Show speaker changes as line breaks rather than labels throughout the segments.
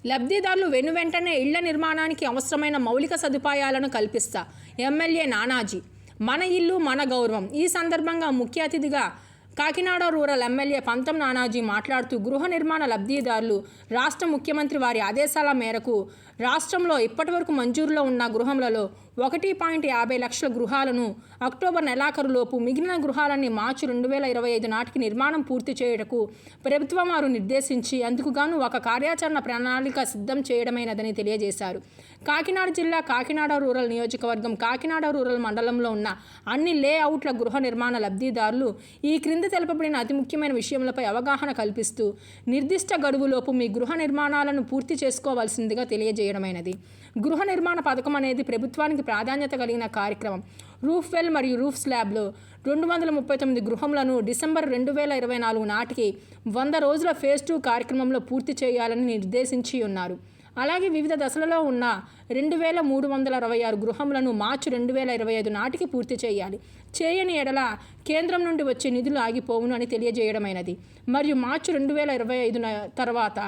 లబ్ధిదారులు వెనువెంటనే ఇళ్ల నిర్మాణానికి అవసరమైన మౌలిక సదుపాయాలను కల్పిస్తా ఎమ్మెల్యే నానాజీ. మన ఇల్లు మన గౌరవం. ఈ సందర్భంగా ముఖ్య అతిథిగా కాకినాడ రూరల్ ఎమ్మెల్యే పంతం నానాజీ మాట్లాడుతూ గృహ నిర్మాణ లబ్ధిదారులు రాష్ట్ర ముఖ్యమంత్రి వారి ఆదేశాల మేరకు రాష్ట్రంలో ఇప్పటివరకు మంజూరులో ఉన్న గృహములలో 1.50 లక్షల గృహాలను అక్టోబర్ నెలాఖరులోపు, మిగిలిన గృహాలన్నీ మార్చి 2025 నాటికి నిర్మాణం పూర్తి చేయుటకు ప్రభుత్వం వారు నిర్దేశించి అందుకు గాను ఒక కార్యాచరణ ప్రణాళిక సిద్ధం చేయడమైనదని తెలియజేశారు. కాకినాడ జిల్లా కాకినాడ రూరల్ నియోజకవర్గం కాకినాడ రూరల్ మండలంలో ఉన్న అన్ని లేఅవుట్ల గృహ నిర్మాణ లబ్ధిదారులు ఈ క్రింద తెలుపబడిన అతి ముఖ్యమైన విషయములపై అవగాహన కల్పిస్తూ నిర్దిష్ట గడువులోపు మీ గృహ నిర్మాణాలను పూర్తి చేసుకోవాల్సిందిగా తెలియజేయడమైనది. గృహ నిర్మాణ పథకం అనేది ప్రభుత్వానికి ప్రాధాన్యత కలిగిన కార్యక్రమం. రూఫ్ వెల్ మరియు రూఫ్ స్లాబ్లో 239 గృహములను డిసెంబర్ 2024 నాటికి 100 రోజుల ఫేజ్ 2 కార్యక్రమంలో పూర్తి చేయాలని నిర్దేశించి ఉన్నారు. అలాగే వివిధ దశలలో ఉన్న 2366 గృహములను మార్చి 2025 నాటికి పూర్తి చేయాలి. చేయని ఎడల కేంద్రం నుండి వచ్చే నిధులు ఆగిపోవును అని తెలియజేయడమైనది. మరియు మార్చి 2025 తర్వాత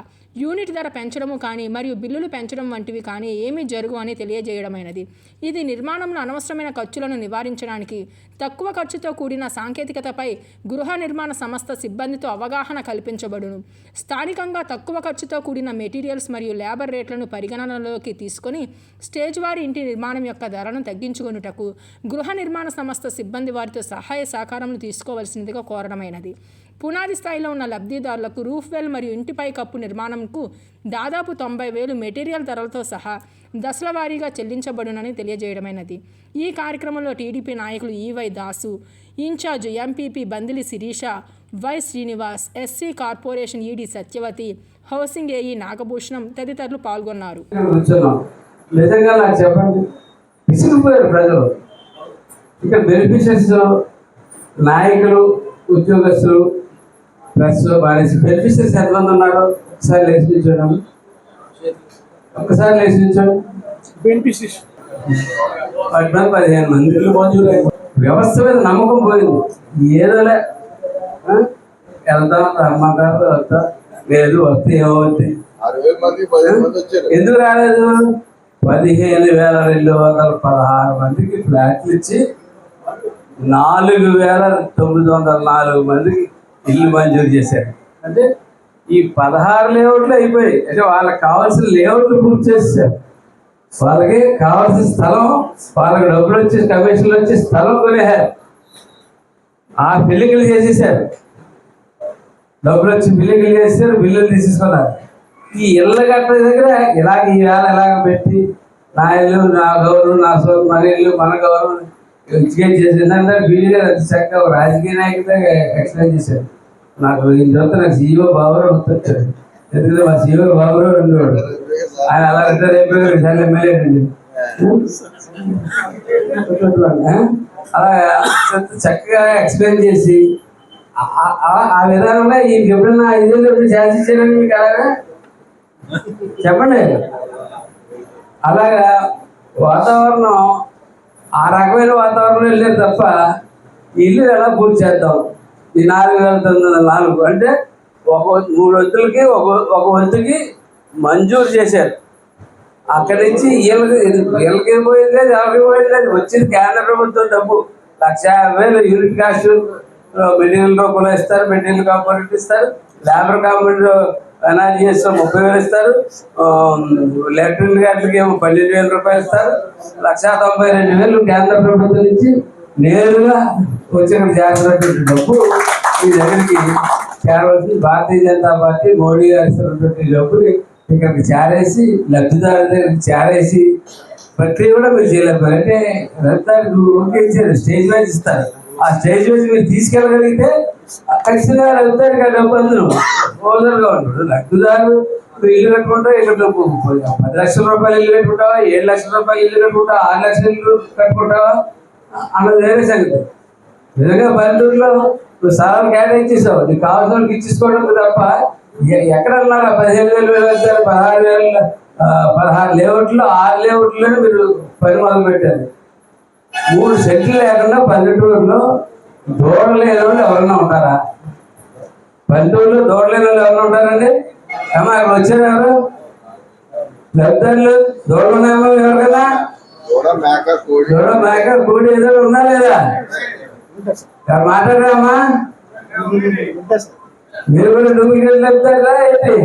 యూనిట్ ధర పెంచడము కానీ మరియు బిల్లులు పెంచడం వంటివి కానీ ఏమీ జరుగు అని తెలియజేయడమైనది. ఇది నిర్మాణంలో అనవసరమైన ఖర్చులను నివారించడానికి తక్కువ ఖర్చుతో కూడిన సాంకేతికతపై గృహ నిర్మాణ సంస్థ సిబ్బందితో అవగాహన కల్పించబడును. స్థానికంగా తక్కువ ఖర్చుతో కూడిన మెటీరియల్స్ మరియు లేబర్ రేట్లను పరిగణనలోకి తీసుకొని స్టేజ్ వారి ఇంటి నిర్మాణం యొక్క ధరను తగ్గించుకొనుటకు గృహ నిర్మాణ సంస్థ సిబ్బంది వారితో సహాయ సహకారం తీసుకోవాల్సిందిగా కోరడమైనది. పునాది స్థాయిలో ఉన్న లబ్ధిదారులకు రూఫ్ వెల్ మరియు ఇంటిపై కప్పు నిర్మాణంకు దాదాపు 90,000 మెటీరియల్ ధరలతో సహా దశల వారీగా చెల్లించబడునని తెలియజేయడమైనది. ఈ కార్యక్రమంలో టీడీపీ నాయకులు EY Dasu, incharge MPP Bandili Sirisha, Y Srinivas, SC corporation ED Satyavathi, housing AE Nagabhushanam తదితరులు పాల్గొన్నారు.
నిజంగా నాకు చెప్పండి, విసిగిపోయారు ప్రజలు. ఇక బెనిఫిషియర్స్, నాయకులు, ఉద్యోగస్తులు, ప్లస్ వారి బెనిఫిషియర్స్ ఎంతమంది ఉన్నారు ఒకసారి లేచి నిల్చోండి. ఒక్కసారి లేచి నిల్చోండి. 15 మంది వ్యవస్థ మీద నమ్మకం పోయింది. ఏదోలే వెళ్తాం, రమ్మంటారు, వస్తా లేదు, వస్తే ఏమవుతాయి. ఎందుకు రాలేదు? 15,216 మందికి ఫ్లాట్లు ఇచ్చి 4,904 మందికి ఇల్లు మంజూరు చేశారు. అంటే ఈ 16 లేఅవుట్లు అయిపోయాయి. అంటే వాళ్ళకి కావాల్సిన లేఅవుట్లు పూర్తి చేసేసారు. వాళ్ళకి కావాల్సిన స్థలం, వాళ్ళకి డబ్బులు వచ్చి కమిషన్లు వచ్చి స్థలం కొనేశారు. ఆ బిల్లింగ్లు చేసేసారు. డబ్బులు వచ్చి బిల్లింగ్లు చేసేసారు, బిల్లులు తీసేసుకున్నారు. ఈ ఇళ్ళ గట్ట దగ్గర ఇలాగ ఈ వేళ ఎలాగ పెట్టి నా ఇల్లు నా గౌరవం, నా మన ఇల్లు మన గౌరవం ఎక్స్ప్లెయిన్ చేసిందంటే వీడిగా అతి చక్కగా రాజకీయ నాయకుడిగా ఎక్స్ప్లెయిన్ చేశారు. నాకు ఈ తర్వాత నాకు సీఈఓ బాబురావు గుర్తొచ్చాడు. ఎందుకంటే మా సీఈఓ బాబురావు ఉండేవాడు. ఆయన అలా రిటైర్ అయిపోయారు, ఈసారి ఎమ్మెల్యే అండి. అలా చక్కగా ఎక్స్ప్లెయిన్ చేసి ఆ విధానంలో ఈ ఎప్పుడన్నా 5 ఏళ్ళు ఎప్పుడు ఛాన్స్ ఇచ్చారని మీకు అలాగా చెప్పండి. అలాగా వాతావరణం ఆ రకమైన వాతావరణం వెళ్ళారు తప్ప ఇల్లు ఎలా పూర్తి చేద్దాం. ఈ 4,904 అంటే 3 వంతులకి ఒక వంతుకి మంజూరు చేశారు. అక్కడి నుంచి వీళ్ళకి పోయింది లేదు, ఎవరికి పోయింది లేదు. వచ్చింది కేంద్ర ప్రభుత్వం డబ్బు 1,50,000 యూనిట్ కాస్ట్ మెటీరియల్ రూపంలో ఇస్తారు, మెటీరియల్ కాంపోనెంట్ ఇస్తారు, లేబర్ కాంపోనెంట్ ఎనర్జీ చేస్తే 30,000 ఇస్తారు, ఎలక్ట్రిక్ గార్డులకి ఏమో 12,000 రూపాయలు ఇస్తారు. 1,92,000 కేంద్ర ప్రభుత్వం నుంచి నేరుగా వచ్చిన చేస్తున్నటువంటి డబ్బు ఈ దగ్గరికి చేరవలసింది. భారతీయ జనతా పార్టీ మోడీ గారు ఇస్తున్నటువంటి డబ్బుని ఇక్కడికి చేరేసి లబ్ధిదారు దగ్గరికి చేరేసి ప్రక్రియ కూడా మీరు చేయలేకపోయారు. అంటే రబ్దారికి ఓకే ఇచ్చారు, స్టేజ్ వైజ్ ఇస్తారు. ఆ స్టేజ్ వైజ్ మీరు తీసుకెళ్ళగలిగితే ఖచ్చితంగా రబ్దారికి ఆ డబ్బు అందరూ ఓనర్గా ఉంటాడు. లబ్ధిదారు ఇల్లు కట్టుకుంటావు, ఇక్కడ 10 లక్షల రూపాయలు ఇల్లు కట్టుకుంటావా, 7 లక్షల రూపాయలు ఇల్లు కట్టుకుంటావా, 6 లక్షల ఇల్లు కట్టుకుంటావా అన్నది వేరే సంగతి. నిజంగా పల్లెటూరులో నువ్వు స్థలాలు కేటాయించేసావు, నీకు కావాల్సిన వాళ్ళకి ఇచ్చేసుకోవడం తప్ప ఎక్కడ అన్నారా 15,000 వెళ్తారు, 16 లేఅవుట్లు, 6 లేఅవుట్లోనే మీరు పని మొదలు పెట్టారు. 3 సెంట్లు లేకుండా పల్లెటూరులో దూడలు లేని వాళ్ళు ఎవరన్నా ఉంటారా? పల్లెటూరులో దూడలేని వాళ్ళు ఎవరన్నా ఉంటారండి? అమ్మా అక్కడ వచ్చారు ఎవరు? లబ్ధారులు దూడమేమో ఎవరు కదా
దూడ మేక కోడి
దూడ మేక కోడి ఏదో ఉందా లేదా మాట్లాడరామా మీరు కూడా డూప్లికేట్ లబ్ధారులా ఏంటి